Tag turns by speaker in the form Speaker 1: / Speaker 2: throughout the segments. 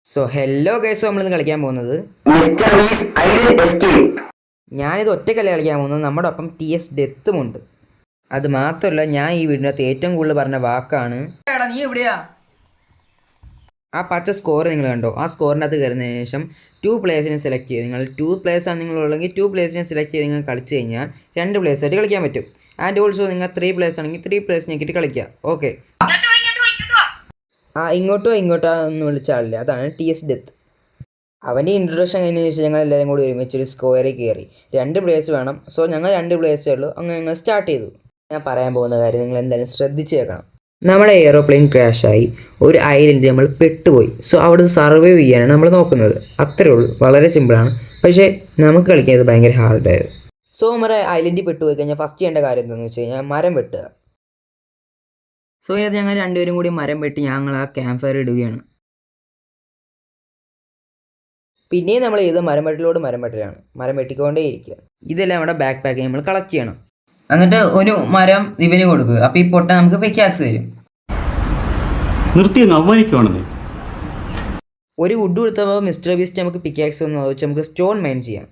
Speaker 1: So hello guys, നമ്മളിന്ന് കളിക്കാൻ പോകുന്നത്
Speaker 2: മിസ്റ്റർ ബീസ് ഐലൻഡ് എസ്കേപ്പ്.
Speaker 1: ഞാനിത് ഒറ്റക്കല്ല കളിക്കാൻ പോകുന്നത്, നമ്മുടെ ഒപ്പം ടി എസ് ഡെത്തുമുണ്ട്. അത് മാത്രമല്ല, ഞാൻ ഈ വീടിനകത്ത് ഏറ്റവും കൂടുതൽ പറഞ്ഞ വാക്കാണ്
Speaker 3: നീ എവിടെയാ?
Speaker 1: ആ പച്ച സ്കോർ നിങ്ങൾ കണ്ടോ? ആ സ്കോറിനകത്ത് കയറുന്നതിന് ശേഷം 2 പ്ലേയേഴ്സിനെ സെലക്ട് ചെയ്ത്, നിങ്ങൾ 2 പ്ലേയേഴ്സാണ് നിങ്ങളുള്ളെങ്കിൽ 2 പ്ലേയേഴ്സിനെ സെലക്ട് ചെയ്ത് നിങ്ങൾ കളിച്ച് കഴിഞ്ഞാൽ 2 പ്ലേയേഴ്സായിട്ട് കളിക്കാൻ പറ്റും. ആൻഡ് ഓൾസോ നിങ്ങൾ 3 പ്ലേയേഴ്സ് ആണെങ്കിൽ 3 പ്ലേയേഴ്സിനെ ആക്കിയിട്ട് കളിക്കുക. ഓക്കെ, ഇങ്ങോട്ടോ എന്ന് വിളിച്ചാളില്ല, അതാണ് ടി എസ് ഡെത്ത്. അവൻ്റെ ഇൻട്രൊഡക്ഷൻ കഴിഞ്ഞ ശേഷം ഞങ്ങൾ എല്ലാവരും കൂടി ഒരുമിച്ചൊരു സ്ക്വയറിൽ കയറി. 2 പ്ലേയേഴ്സ് വേണം. സോ ഞങ്ങൾ 2 പ്ലേയേഴ്സേ ഉള്ളൂ. അങ്ങനെ ഞങ്ങൾ സ്റ്റാർട്ട് ചെയ്തു. ഞാൻ പറയാൻ പോകുന്ന കാര്യം നിങ്ങൾ എന്തായാലും ശ്രദ്ധിച്ച് കേൾക്കണം. നമ്മുടെ എയ്റോപ്ലെയിൻ ക്രാഷായി ഒരു ഐലൻഡ് നമ്മൾ പെട്ടുപോയി. സോ അവിടെ സർവൈവ് ചെയ്യാനാണ് നമ്മൾ നോക്കുന്നത്. അത്രേ ഉള്ളൂ, വളരെ സിമ്പിളാണ്. പക്ഷേ നമുക്ക് കളിക്കുന്നത് ഭയങ്കര ഹാർഡായിരുന്നു. സോ നമ്മുടെ ഐലൻഡിൽ പെട്ടുപോയി കഴിഞ്ഞാൽ ഫസ്റ്റ് ചെയ്യേണ്ട കാര്യം എന്താണെന്ന് വെച്ച് കഴിഞ്ഞാൽ മരം വെട്ടുക. സോ ഇതിനകത്ത് ഞങ്ങൾ 2 പേരും കൂടി മരം വെട്ടി ഞങ്ങൾ ആ ക്യാമ്പ് ഫയർ ഇടുകയാണ്. പിന്നെയും നമ്മൾ ചെയ്ത് മരം വെട്ടലാണ്. മരം വെട്ടിക്കൊണ്ടേ ഇരിക്കുക. ഇതെല്ലാം നമ്മുടെ ബാക്ക് പാക്ക് നമ്മൾ കളക്ട് ചെയ്യണം.
Speaker 3: എന്നിട്ട് ഒരു മരം ഇവന് കൊടുക്കുക. അപ്പൊ ഈ പൊട്ട നമുക്ക് പിക്കാക്സ് തരും.
Speaker 1: ഒരു വുഡ് കൊടുത്തപ്പോൾ മിസ്റ്റർ ബീസ്റ്റ് നമുക്ക് പിക്കാക്സ് ഒന്ന് വെച്ച് നമുക്ക് സ്റ്റോൺ മൈൻ ചെയ്യാം.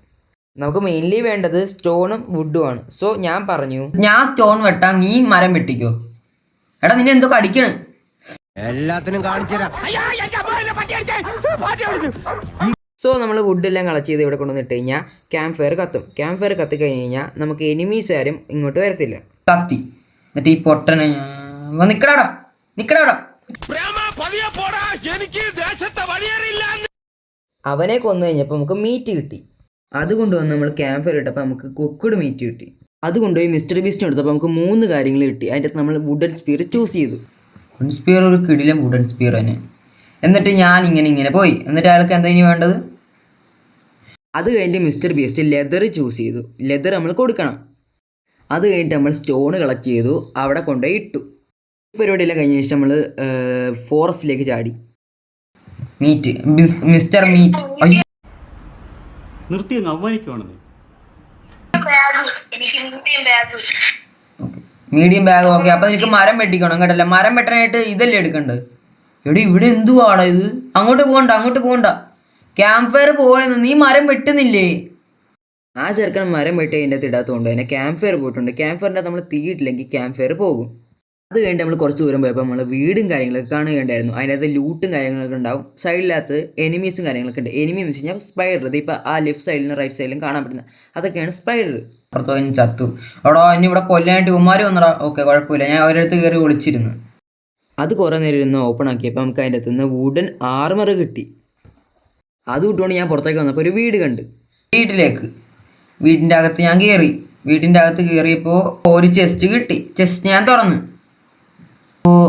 Speaker 1: നമുക്ക് മെയിൻലി വേണ്ടത് സ്റ്റോണും വുഡും ആണ്. സോ ഞാൻ പറഞ്ഞു,
Speaker 3: ഞാൻ സ്റ്റോൺ വെട്ടാം, നീ മരം വെട്ടിക്കോ. എടാ നിന്നെ എന്തോ കടിക്കണ്.
Speaker 2: എല്ലാത്തിനും കാണിച്ചു തരാം.
Speaker 1: സോ നമ്മൾ വുഡെല്ലാം കളക്ട് ചെയ്ത് ഇവിടെ കൊണ്ടുവന്നിട്ട് കഴിഞ്ഞാൽ ക്യാമ്പ് ഫയർ കത്തും. ക്യാമ്പ് ഫയർ കത്തി കഴിഞ്ഞ് കഴിഞ്ഞാൽ നമുക്ക് എനിമീസ് ആരും ഇങ്ങോട്ട് വരത്തില്ല.
Speaker 3: കത്തി. എന്നിട്ട് ഈ പൊട്ടനെ നിക്കടാ.
Speaker 1: അവനെ കൊന്നു കഴിഞ്ഞപ്പോൾ നമുക്ക് മീറ്റ് കിട്ടി. അതുകൊണ്ടുവന്ന് നമ്മൾ ക്യാമ്പ് ഫയർ ഇട്ടപ്പോൾ നമുക്ക് കുക്ക്ഡ് മീറ്റ് കിട്ടി. അതുകൊണ്ടുപോയി മിസ്റ്റർ ബീസ്റ്റിന് എടുത്തപ്പോൾ നമുക്ക് 3 കാര്യങ്ങൾ കിട്ടി. അതിൻ്റെ അകത്ത് നമ്മൾ വുഡൻ സ്പീർ ചൂസ് ചെയ്തു.
Speaker 3: വുഡൻ സ്പീർ ഒരു കിടിലം വുഡൻ സ്പീർ തന്നെ. എന്നിട്ട് ഞാൻ ഇങ്ങനെ പോയി. എന്നിട്ട് അയാൾക്ക് എന്താ ഇനി വേണ്ടത്?
Speaker 1: അത് കഴിഞ്ഞിട്ട് മിസ്റ്റർ ബീസ്റ്റ് ലെതർ ചൂസ് ചെയ്തു. ലെതർ നമ്മൾ കൊടുക്കണം. അത് കഴിഞ്ഞിട്ട് നമ്മൾ സ്റ്റോൺ കളക്ട് ചെയ്തു, അവിടെ കൊണ്ടുപോയി ഇട്ടു. ഈ പരിപാടിയെല്ലാം കഴിഞ്ഞ ശേഷം നമ്മൾ ഫോറസ്റ്റിലേക്ക് ചാടി.
Speaker 3: Meet, mister meet.
Speaker 4: നിർത്തി അങ്ങ് അവമാനിക്കുവാണെന്ന്.
Speaker 3: Medium bag. ഓക്കെ, അപ്പൊ നിനക്ക് മരം വെട്ടിക്കണം കേട്ടല്ലേ. മരം വെട്ടാനായിട്ട് ഇതല്ലേ എടുക്കണ്ടത്? എടി ഇവിടെ എന്തുവാടാ ഇത്? അങ്ങോട്ട് പോകണ്ട. ക്യാമ്പ് ഫയർ പോയെന്ന്, നീ മരം വെട്ടുന്നില്ലേ?
Speaker 1: ആ ചെറുക്കൻ മരം വെട്ടി അതിൻ്റെ അകത്ത് ഇടാത്തതുകൊണ്ട് തന്നെ ക്യാമ്പ് ഫയർ പോയിട്ടുണ്ട്. ക്യാമ്പ് ഫയറിൻ്റെ നമ്മൾ തീയിട്ടില്ലെങ്കിൽ ക്യാമ്പ് ഫയർ പോകും. അത് കഴിഞ്ഞിട്ട് നമ്മൾ കുറച്ച് ദൂരം പോയപ്പോൾ നമ്മൾ വീടും കാര്യങ്ങളൊക്കെ കാണുകയുണ്ടായിരുന്നു. അതിനകത്ത് ലൂട്ടും കാര്യങ്ങളൊക്കെ ഉണ്ടാവും. സൈഡിനകത്ത് എനിമീസും കാര്യങ്ങളൊക്കെ ഉണ്ട്. എനിമി എന്ന് വെച്ച് കഴിഞ്ഞാൽ സ്പൈഡർ. ഇതിപ്പോൾ ആ ലെഫ്റ്റ് സൈഡിലും റൈറ്റ് സൈഡിലും കാണാൻ പറ്റുന്ന അതൊക്കെയാണ് സ്പൈഡർ.
Speaker 3: പുറത്തോ ഇനി ചത്തു. എടാ ഇനി ഇവിടെ കൊല്ലാനായിട്ട് ഉമ്മാര് വന്നടാ. ഓക്കെ, കുഴപ്പമില്ല, ഞാൻ ഒരിടത്ത് കയറി ഒളിച്ചിരുന്നു.
Speaker 1: അത് കുറേ നേരം ഇരുന്ന് ഓപ്പൺ ആക്കിയപ്പോൾ നമുക്ക് അതിൻ്റെ അകത്ത് നിന്ന് വുഡൻ ആർമർ കിട്ടി. അത് കിട്ടുകൊണ്ട് ഞാൻ പുറത്തേക്ക് വന്നപ്പോൾ ഒരു വീട് കണ്ട്.
Speaker 3: വീടിൻ്റെ അകത്ത് ഞാൻ കയറി. വീടിൻ്റെ അകത്ത് കയറിയപ്പോൾ ഒരു ചെസ്റ്റ് കിട്ടി. ചെസ്റ്റ് ഞാൻ തുറന്നു. അപ്പോൾ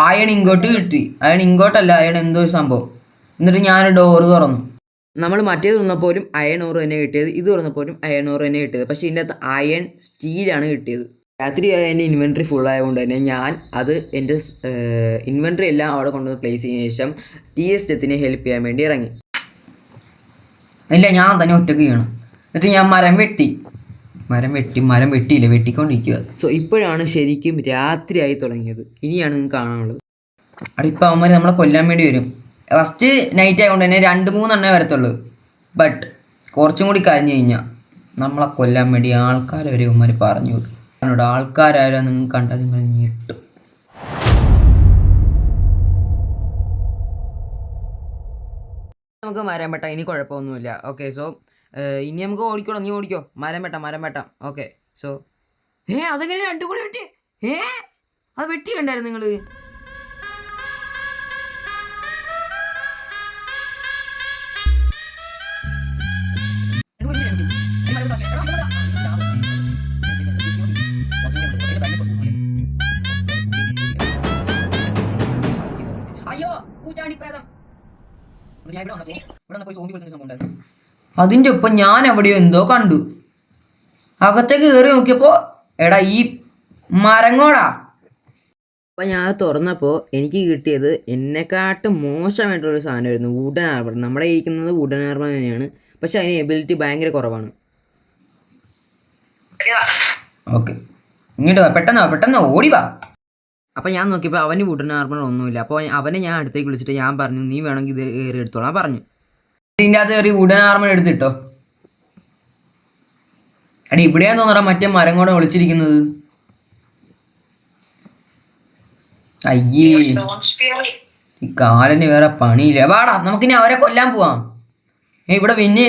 Speaker 3: അയൺ ഇങ്ങോട്ട് കിട്ടി. അയൺ ഇങ്ങോട്ടല്ല, അയൺ എന്തോ ഒരു സംഭവം. എന്നിട്ട് ഞാൻ ഡോറ് തുറന്നു.
Speaker 1: നമ്മൾ മറ്റേത് തുറന്നപ്പോഴും അയൺ ഓറ് തന്നെ കിട്ടിയത്, ഇത് തുറന്നപ്പോഴും അയൺ ഓറ് തന്നെ കിട്ടിയത്. പക്ഷേ ഇതിൻ്റെ അകത്ത് അയൺ സ്റ്റീലാണ് കിട്ടിയത്. രാത്രി എൻ്റെ ഇൻവെൻട്രി ഫുൾ ആയതുകൊണ്ട് തന്നെ ഞാൻ അത് എൻ്റെ ഇൻവെൻട്രി എല്ലാം അവിടെ കൊണ്ടുവന്ന് പ്ലേസ് ചെയ്തതിന് ശേഷം ടി എസ് ഡെത്തിനെ ഹെൽപ്പ് ചെയ്യാൻ വേണ്ടി ഇറങ്ങി.
Speaker 3: ഇല്ല, ഞാൻ തന്നെ ഒറ്റയ്ക്ക് ചെയ്യണം. എന്നിട്ട് ഞാൻ മരം വെട്ടിയില്ല, വെട്ടിക്കൊണ്ടിരിക്കുക.
Speaker 1: സോ ഇപ്പോഴാണ് ശരിക്കും രാത്രിയായി തുടങ്ങിയത്. ഇനിയാണ് നിങ്ങൾക്ക് കാണാനുള്ളത്.
Speaker 3: അവിടെ ഇപ്പം അവന്മാർ നമ്മളെ കൊല്ലാൻ വേണ്ടി വരും. ഫസ്റ്റ് നൈറ്റ് ആയതുകൊണ്ട് തന്നെ 2-3 എണ്ണേ വരത്തുള്ളൂ. ബട്ട് കുറച്ചും കൂടി കഴിഞ്ഞ് കഴിഞ്ഞാൽ നമ്മളെ കൊല്ലാൻ വേണ്ടി ആൾക്കാരെ വരെ അവന്മാർ പറഞ്ഞു വിടും. ആൾക്കാരായാലും നിങ്ങൾ കണ്ടാൽ നിങ്ങൾ ഞെട്ടും.
Speaker 1: നമുക്ക് മരം വെട്ടാം, ഇനി കുഴപ്പമൊന്നുമില്ല. ഓക്കെ, സോ ഇനി നമുക്ക് ഓടിക്കോളാം. നീ ഓടിക്കോ. മരം വെട്ടാം. ഓക്കെ, സോ അതെങ്ങനെ 2 കൂടി വെട്ടിയേ? അത് വെട്ടി കണ്ടായിരുന്നു നിങ്ങൾ?
Speaker 3: അതിൻ്റെ ഒപ്പം ഞാൻ എവിടെയോ എന്തോ കണ്ടു. അകത്തേക്ക് കയറി നോക്കിയപ്പോ എടാ ഈ മരങ്ങോടാ.
Speaker 1: അപ്പോൾ ഞാൻ തുറന്നപ്പോൾ എനിക്ക് കിട്ടിയത് എന്നെക്കാട്ടും മോശമായിട്ടുള്ളൊരു സാധനമായിരുന്നു. Wooden armour. നമ്മുടെ ഇരിക്കുന്നത് വുഡൻ ആർമർ തന്നെയാണ്, പക്ഷെ അതിന് എബിലിറ്റി ഭയങ്കര കുറവാണ്.
Speaker 3: ഓക്കെ, ഇങ്ങോട്ട് വാ, പെട്ടെന്ന് ഓടി വാ. അപ്പോൾ ഞാൻ നോക്കിയപ്പോൾ അവന് വുഡൻ ആർമർ ഒന്നുമില്ല. അപ്പോൾ അവനെ ഞാൻ അടുത്തേക്ക് വിളിച്ചിട്ട് ഞാൻ പറഞ്ഞു, നീ വേണമെങ്കിൽ ഇത് കയറി എടുത്തോളാം പറഞ്ഞു. ഇതിൻ്റെ അകത്ത് കയറി വുഡൻ ആർമർ എടുത്തിട്ടോ. എടാ ഇവിടെയാന്ന് തോന്നടാ മറ്റേ മരം കൂടെ ഒളിച്ചിരിക്കുന്നത്. അയ്യേ, ഈ കാലിന് വേറെ പണിയില്ല. വാടാ നമുക്കിനി അവരെ കൊല്ലാൻ പോവാം. ഇവിടെ പിന്നെ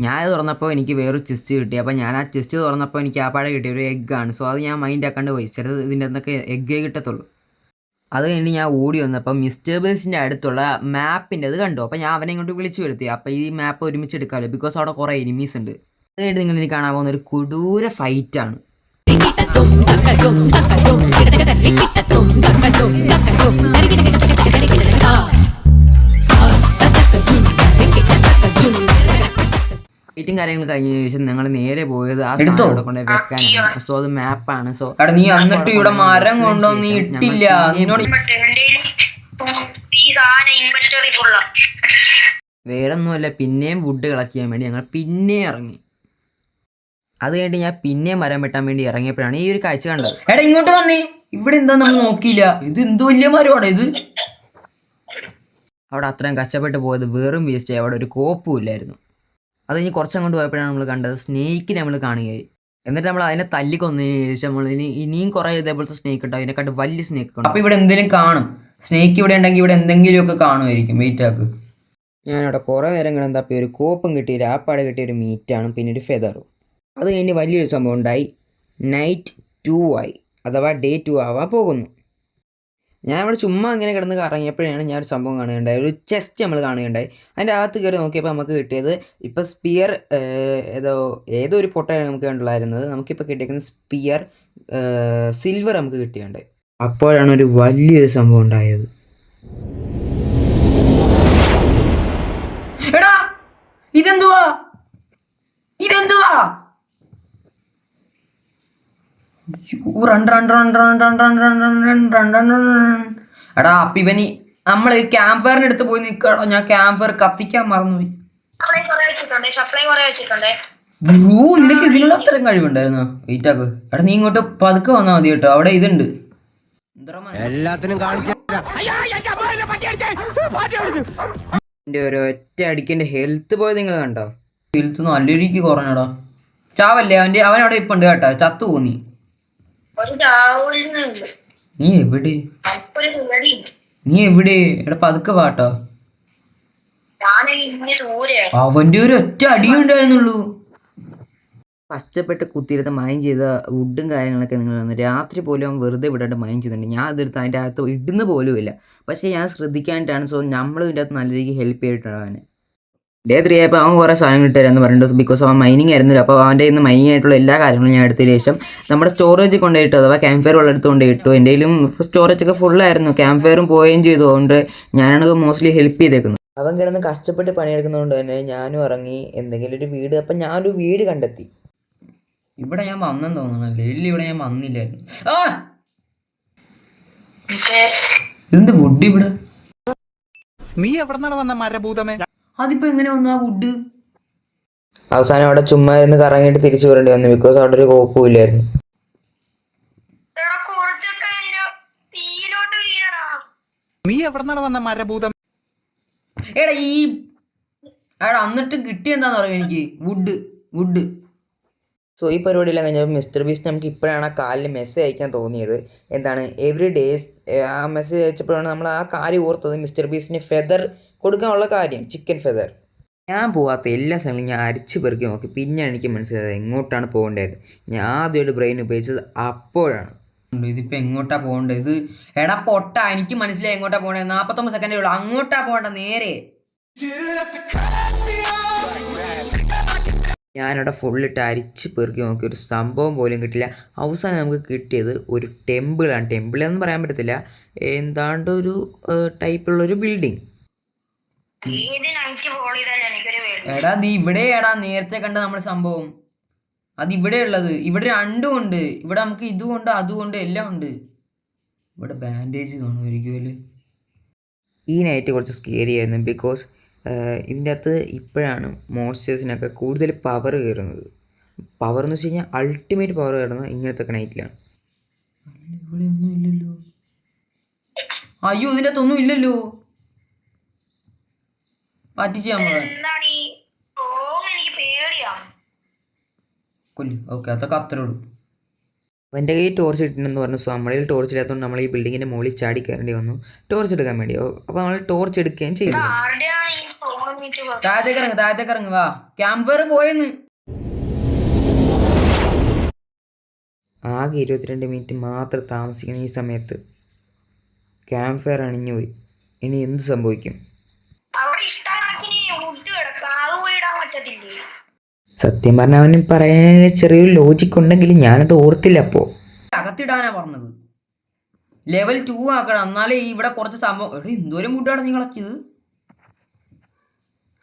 Speaker 3: ഞാൻ ഇത് തുറന്നപ്പോൾ എനിക്ക് വേറൊരു ചെസ്റ്റ് കിട്ടി. അപ്പോൾ ഞാൻ ആ ചെസ്റ്റ് തുറന്നപ്പോൾ എനിക്ക് ആ പാടെ കിട്ടിയ ഒരു എഗ്ഗാണ്. സോ അത് ഞാൻ മൈൻഡ് ആക്കാണ്ട് പോയി. ചിലത് ഇതിൻ്റെ അകത്തൊക്കെ എഗ്ഗേ കിട്ടത്തുള്ളൂ. അത് കഴിഞ്ഞ് ഞാൻ ഓടി വന്നപ്പോൾ മിസ്റ്റർ ബീൻസിൻ്റെ അടുത്തുള്ള മാപ്പിൻ്റെ അത് കണ്ടു. അപ്പോൾ ഞാൻ അവനെ ഇങ്ങോട്ട് വിളിച്ചു വരുത്തി. അപ്പോൾ ഈ മാപ്പ് ഒരുമിച്ച് എടുക്കാമല്ലോ, ബിക്കോസ് അവിടെ കുറേ എനിമീസ് ഉണ്ട്. അത് കഴിഞ്ഞ് നിങ്ങൾ ഇനി കാണാൻ പോകുന്ന ഒരു കൊടൂര ഫൈറ്റാണ്. ഫൈറ്റും കാര്യങ്ങൾ കഴിഞ്ഞ ശേഷം ഞങ്ങൾ നേരെ പോയത് ആ സ്ഥലത്തോടെ കൊണ്ട് വെക്കാനാണ്. സോ അത് മാപ്പാണ്. സോ എടാ നീ എന്നിട്ട് ഇവിടെ മരം കൊണ്ടോ നീ ഇട്ടില്ല. നിന്നോട് വേറൊന്നുമല്ല, പിന്നെയും വുഡ് കളക്ട് ചെയ്യാൻ വേണ്ടി ഞങ്ങൾ പിന്നെ ഇറങ്ങി. അത് കഴിഞ്ഞിട്ട് ഞാൻ പിന്നെ മരം വെട്ടാൻ വേണ്ടി ഇറങ്ങിയപ്പോഴാണ് ഈ ഒരു കാഴ്ച കണ്ടത്. എടാ ഇങ്ങോട്ട് വന്നേ, ഇവിടെ എന്താ നമ്മൾ നോക്കിയില്ല. ഇത് എന്തോ വലിയ മരമാണ് ഇത്. അവിടെ അത്രയും കഷ്ടപ്പെട്ട് പോയത് വെറും വേസ്റ്റ്. അവിടെ ഒരു കോപ്പും ഇല്ലായിരുന്നു. അത് കഴിഞ്ഞ് കുറച്ചങ്ങോട്ട് പോയപ്പോഴാണ് നമ്മൾ കണ്ടത് സ്നേക്കിനെ നമ്മൾ കാണുകയായി. എന്നിട്ട് നമ്മൾ അതിനെ തല്ലിക്കൊന്നതിന് ശേഷം നമ്മൾ ഇനിയും കുറേ ഇതേപോലത്തെ സ്നേക്ക് ഉണ്ടാവും. അതിനെക്കാട്ട് വലിയ സ്നേക്ക് ഉണ്ട്. അപ്പോൾ ഇവിടെ എന്തെങ്കിലും കാണും. സ്നേക്ക് ഇവിടെ ഉണ്ടെങ്കിൽ ഇവിടെ എന്തെങ്കിലുമൊക്കെ കാണുമായിരിക്കും. വെയിറ്റ് ആക്ക്. ഞാനവിടെ കുറേ നേരം കിടന്ന് തപ്പി ഒരു കോപ്പും കിട്ടിയില്ല. ആപ്പാട് കിട്ടിയ ഒരു മീറ്റാണ്, പിന്നെ ഒരു ഫെദറും. അത് കഴിഞ്ഞ് വലിയൊരു സംഭവം ഉണ്ടായി. നൈറ്റ് 2 ആയി, അഥവാ ഡേ 2 ആവാൻ പോകുന്നു. ഞാൻ ഇവിടെ ചുമ്മാ അങ്ങനെ കിടന്ന് കറങ്ങിയപ്പോഴാണ് ഞാൻ ഒരു സംഭവം കാണുകയുണ്ടായി. ഒരു ചെസ്റ്റ് നമ്മൾ കാണുകയുണ്ടായി. അതിൻ്റെ അകത്ത് കയറി നോക്കിയപ്പോൾ നമുക്ക് കിട്ടിയത് ഇപ്പോൾ സ്പിയർ ഏതോ ഒരു പൊട്ടയാണ് നമുക്ക് കണ്ടുള്ളായിരുന്നത്. നമുക്കിപ്പോൾ കിട്ടിയിരിക്കുന്ന സ്പിയർ സിൽവർ നമുക്ക് കിട്ടിയുണ്ടായി. അപ്പോഴാണ് ഒരു വലിയൊരു സംഭവം ഉണ്ടായത്. എടാ ഇതെന്തുവാ? എടാ അപ്പൊ ഇവനി നമ്മള് ക്യാമ്പ് ഫയറിന്റെ അടുത്ത് പോയി നിൽക്കണോ? ഞാൻ ക്യാമ്പ് ഫയർ കത്തിക്കാൻ മറന്നുപോയി. ബ്രൂ നിനക്ക് ഇതിനുള്ള അത്രയും കഴിവുണ്ടായിരുന്നു. വെയിറ്റ് ആക്ക്. എടാ നീ ഇങ്ങോട്ട് പതുക്കെ വന്നാൽ മതി കേട്ടോ. അവിടെ ഇതുണ്ട്.
Speaker 2: എല്ലാത്തിനും
Speaker 3: എന്റെ ഒരു ഒറ്റ അടിക്കന്റെ ഹെൽത്ത് പോയത് നിങ്ങൾ കണ്ടോ? ഹെൽത്ത് നല്ല രീതിക്ക് കുറഞ്ഞടാ. ചാവല്ലേ അവനവിടെ ഇപ്പൊ ഉണ്ട് കേട്ടോ. ചത്തു പോന്നി. നീ എവിടെ? എടാ പതുക്കെ വാട്ടോ. അവന്റെ ഒരു ഒറ്റ അടിയുണ്ടായിരുന്നുള്ളൂ. കഷ്ടപ്പെട്ട് കുത്തിയിരുന്ന് മൈൻ ചെയ്ത വുഡും കാര്യങ്ങളൊക്കെ നിങ്ങൾ വന്ന് രാത്രി പോലും അവൻ വെറുതെ വിടാണ്ട് മൈൻ ചെയ്യുന്നുണ്ട്. ഞാൻ അതെടുത്ത് അതിൻ്റെ അകത്ത് ഇടുന്ന പോലും ഇല്ല. പക്ഷേ ഞാൻ ശ്രദ്ധിക്കാനായിട്ടാണ്. സോ നമ്മളും ഇതിൻ്റെ അകത്ത് നല്ല രീതിക്ക് ഹെൽപ്പ് ചെയ്തിട്ടാണ് അവന്. ഡേ 3 ആയപ്പോൾ അവൻ കുറേ സാധനം കിട്ടുമായിരുന്നു പറഞ്ഞിട്ട്. ബിക്കോസ് അവൻ മൈനിങ് ആയിരുന്നില്ല. അപ്പോൾ അവൻ്റെ ഇന്ന് മൈനിങ് ആയിട്ടുള്ള എല്ലാ കാര്യങ്ങളും ഞാൻ എടുത്തതിന് ശേഷം നമ്മുടെ സ്റ്റോറേജ് കൊണ്ടുപോയിട്ടു, അഥവാ ക്യാമ്പ് ഫയർ ഉള്ളെടുത്ത് കൊണ്ടുപോയിട്ടു. എൻ്റെ കയ്യിലും സ്റ്റോറേജൊക്കെ ഫുള്ളായിരുന്നു. ക്യാമ്പ് ഫയറും പോവുകയും ചെയ്തു. അതുകൊണ്ട് ഞാനാണ് മോസ്റ്റ്ലി ഹെൽപ്പ് ചെയ്തേക്കുന്നത്. അവൻ കിടന്ന് കഷ്ടപ്പെട്ട് പണിയെടുക്കുന്നതുകൊണ്ട് തന്നെ ഞാനും ഇറങ്ങി എന്തെങ്കിലും ഒരു വീട്. അപ്പം ഞാനൊരു വീട് കണ്ടെത്തി. ഇവിടെ ഞാൻ വന്നെന്ന് തോന്നണല്ലേ? ഇല്ല, ഇവിടെ ഞാൻ വന്നില്ലായിരുന്നു. എന്ത് വുഡ് ഇവിടെ?
Speaker 4: നീ എവിടെ വന്ന മരഭൂതമേ?
Speaker 3: അതിപ്പോ എങ്ങനെ വന്നു ആ വുഡ്?
Speaker 1: അവസാനം അവിടെ ചുമ്മാ ഇരുന്ന് കറങ്ങിയിട്ട് തിരിച്ചു വരേണ്ടി വന്നു. ബിക്കോസ് അവിടെ ഒരു കോപ്പും ഇല്ലായിരുന്നു.
Speaker 4: നീ എവിടെ വന്ന മരഭൂതം?
Speaker 3: എടാ എന്നിട്ട് കിട്ടിയെന്താന്ന് പറയാം എനിക്ക് വുഡ്.
Speaker 1: സോ ഈ പരിപാടിയെല്ലാം കഴിഞ്ഞപ്പോൾ മിസ്റ്റർ ബീസ്റ്റ് നമുക്ക് ഇപ്പോഴാണ് ആ കാലിൽ മെസ്സേജ് അയക്കാൻ തോന്നിയത്. എന്താണ് എവറി ഡേയ്സ് ആ മെസ്സേജ് അയച്ചപ്പോഴാണ് നമ്മൾ ആ കാര്യം ഓർത്തത്. മിസ്റ്റർ ബീസ്റ്റിന് ഫെദർ കൊടുക്കാനുള്ള കാര്യം, ചിക്കൻ ഫെദർ. ഞാൻ പോകാത്ത എല്ലാ സ്ഥലങ്ങളും ഞാൻ അരിച്ച് പെറുക്കി നോക്കി. പിന്നെ എനിക്ക് മനസ്സിലായത് എങ്ങോട്ടാണ് പോകേണ്ടത്. ഞാൻ ആദ്യമായിട്ട് ബ്രെയിൻ ഉപയോഗിച്ചത് അപ്പോഴാണ്.
Speaker 3: ഇതിപ്പോൾ എങ്ങോട്ടാ പോകേണ്ടത്? ഇത് എടാ പൊട്ട, എനിക്ക് മനസ്സിലായി എങ്ങോട്ടാ പോകേണ്ടത്. 49 സെക്കൻഡേ ഉള്ളൂ. അങ്ങോട്ടാ പോകേണ്ട നേരെ.
Speaker 1: ഞാനവിടെ ഫുള്ളിട്ട് അരിച്ച് പെറുക്കി നോക്കി. ഒരു സംഭവം പോലും കിട്ടില്ല. അവസാനം നമുക്ക് കിട്ടിയത് ഒരു ടെമ്പിളാണ്. ടെമ്പിളെന്ന് പറയാൻ പറ്റത്തില്ല, എന്താണ്ട് ഒരു ടൈപ്പുള്ളൊരു ബിൽഡിങ്.
Speaker 3: എടാ നീ ഇവിടെയാടാ നേരത്തെ കണ്ട നമ്മൾ സംഭവം. അതിവിടെ ഉള്ളത്. ഇവിടെ രണ്ടും ഉണ്ട്. ഇവിടെ നമുക്ക് ഇതുകൊണ്ട് അതുകൊണ്ട് എല്ലാം ഉണ്ട്. ഇവിടെ ബാൻഡേജ് കാണുമായിരിക്കും.
Speaker 1: ഈ നൈറ്റ് കുറച്ച് സ്കേറി ആയിരുന്നു. ബിക്കോസ് ഇതിൻ്റെ അകത്ത് ഇപ്പോഴാണ് മോൺസ്റ്റേഴ്സിനൊക്കെ കൂടുതൽ പവർ കയറുന്നത്. പവർ എന്ന് വെച്ച് കഴിഞ്ഞാൽ അൾട്ടിമേറ്റ് പവർ കയറുന്നത് ഇങ്ങനത്തെ നൈറ്റിലാണ്.
Speaker 3: ഇവിടെ ഒന്നും ഇല്ലല്ലോ. അയ്യോ ഇതിൻ്റെ അകത്തൊന്നും ഇല്ലല്ലോ. പറ്റിച്ച് നമ്മളെ
Speaker 5: എന്താണ് ഈ സോങ്? എനിക്ക് പേടിയാണ്.
Speaker 3: കൊല്ലി. ഓക്കെ, അതൊക്കെ അത്രേ ഉള്ളൂ.
Speaker 1: അവൻ്റെ കയ്യിൽ ടോർച്ച് ഇട്ടിട്ടുണ്ടെന്ന് പറഞ്ഞു. സോ നമ്മളിൽ ടോർച്ച് ഇല്ലാത്തതുകൊണ്ട് നമ്മൾ ഈ ബിൽഡിങ്ങിൻ്റെ മുകളിൽ ചാടി കയറേണ്ടി വന്നു ടോർച്ച് എടുക്കാൻ വേണ്ടി. അപ്പോൾ നമ്മൾ ടോർച്ച് എടുക്കുകയും ചെയ്തു.
Speaker 5: ആരുടെയാണ് ഈ സോങ് എനിക്ക്
Speaker 3: താഴത്തേക്ക് ഇറങ്ങ് വാ. ക്യാമ്പ് ഫയർ പോയെന്ന്.
Speaker 1: ആകെ 22 മിനിറ്റ് മാത്രം താമസിക്കുന്ന ഈ സമയത്ത് ക്യാമ്പ് ഫയർ അണിഞ്ഞുപോയി. ഇനി എന്ത് സംഭവിക്കും?
Speaker 5: അവിടെ ഇഷ്ടമാക്കിന് വുഡ് കിടക്കാം, അത് പോയി ഇടാൻ പറ്റത്തില്ലേ?
Speaker 1: സത്യം പറഞ്ഞാൽ അവന് പറയാൻ ചെറിയൊരു ലോജിക്ക് ഉണ്ടെങ്കിലും ഞാനത് ഓർത്തില്ല. അപ്പോൾ
Speaker 3: അകത്തിടാനാ പറഞ്ഞത്. ലെവൽ 2 ആക്കണം, എന്നാലേ ഇവിടെ കുറച്ച് സംഭവം. എടാ എന്തോരം ഫുഡാണ് നീ കളക്കിയത്?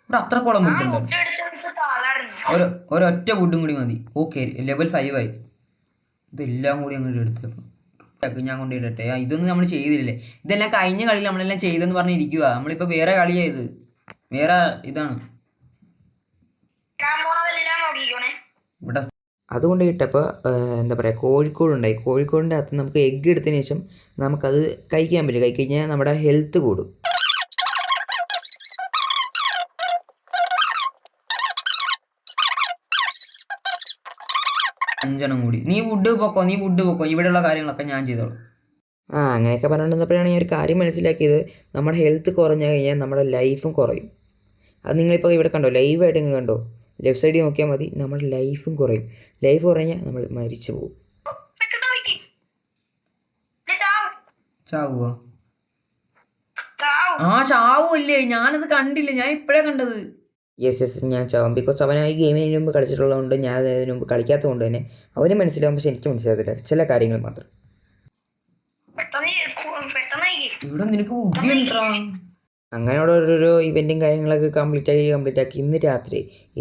Speaker 3: ഇവിടെ അത്രക്കോളം ഫുഡുണ്ടോ?
Speaker 5: വുഡ് എടുത്ത് തളർന്നു.
Speaker 3: ഒരൊറ്റ ഫുഡും കൂടി മതി. ഓക്കെ, ലെവൽ 5 ആയി. ഇതെല്ലാം കൂടി അങ്ങോട്ട് എടുത്തേക്കും. ഞാൻ കൊണ്ടിടട്ടെ. ഇതൊന്നും നമ്മൾ ചെയ്തില്ലേ? ഇതെല്ലാം കഴിഞ്ഞ കളിയിൽ നമ്മളെല്ലാം ചെയ്തെന്ന് പറഞ്ഞിരിക്കുക. നമ്മളിപ്പോൾ വേറെ കളിയായത്, വേറെ ഇതാണ് ഇവിടെ.
Speaker 1: അതുകൊണ്ട് കിട്ടപ്പോൾ എന്താ പറയുക, കോഴിക്കോടുണ്ടായി. കോഴിക്കോടിൻ്റെ അകത്ത് നമുക്ക് എഗ്ഗ് എടുത്തതിന് ശേഷം നമുക്കത് കഴിക്കാൻ പറ്റും. കഴിക്കഴിഞ്ഞാൽ നമ്മുടെ ഹെൽത്ത് കൂടും.
Speaker 3: അഞ്ചെണ്ണം കൂടി. നീ വുഡ് പൊക്കോ. ഇവിടെയുള്ള കാര്യങ്ങളൊക്കെ ഞാൻ ചെയ്തോളാം.
Speaker 1: അങ്ങനെയൊക്കെ പറഞ്ഞുകൊണ്ടിരുന്നപ്പോഴാണ് ഞാൻ ഒരു കാര്യം മനസ്സിലാക്കിയത്. നമ്മുടെ ഹെൽത്ത് കുറഞ്ഞു കഴിഞ്ഞാൽ നമ്മുടെ ലൈഫും കുറയും. അത് നിങ്ങളിപ്പോൾ ഇവിടെ കണ്ടോ, ലൈവായിട്ട് ഇങ്ങ് കണ്ടോ, ലെഫ്റ്റ് സൈഡിൽ നോക്കിയാൽ മതി. നമ്മുടെ ലൈഫും കുറയും. ലൈഫ് കുറഞ്ഞാൽ നമ്മൾ മരിച്ചു പോകും.
Speaker 3: ചാവുക? ചാവൂല്ലേ? ഞാനത് കണ്ടില്ല, ഞാൻ ഇപ്പോഴേ കണ്ടത്.
Speaker 1: യെസ് ഞാൻ ചാവും. ബിക്കോസ് അവൻ ഈ ഗെയിമിന് മുമ്പ് കളിച്ചിട്ടുള്ളതുകൊണ്ട്, ഞാൻ അതിന് മുമ്പ് കളിക്കാത്തത് കൊണ്ട് തന്നെ അവന് മനസ്സിലാവും. പക്ഷെ എനിക്ക് മനസ്സിലാകത്തില്ല ചില കാര്യങ്ങൾ മാത്രം.
Speaker 3: ഇവിടെ നിനക്ക് ബുദ്ധി ഉണ്ടാ?
Speaker 1: അങ്ങനെ ഓരോരോ ഇവൻറ്റും കാര്യങ്ങളൊക്കെ കംപ്ലീറ്റ് ആക്കി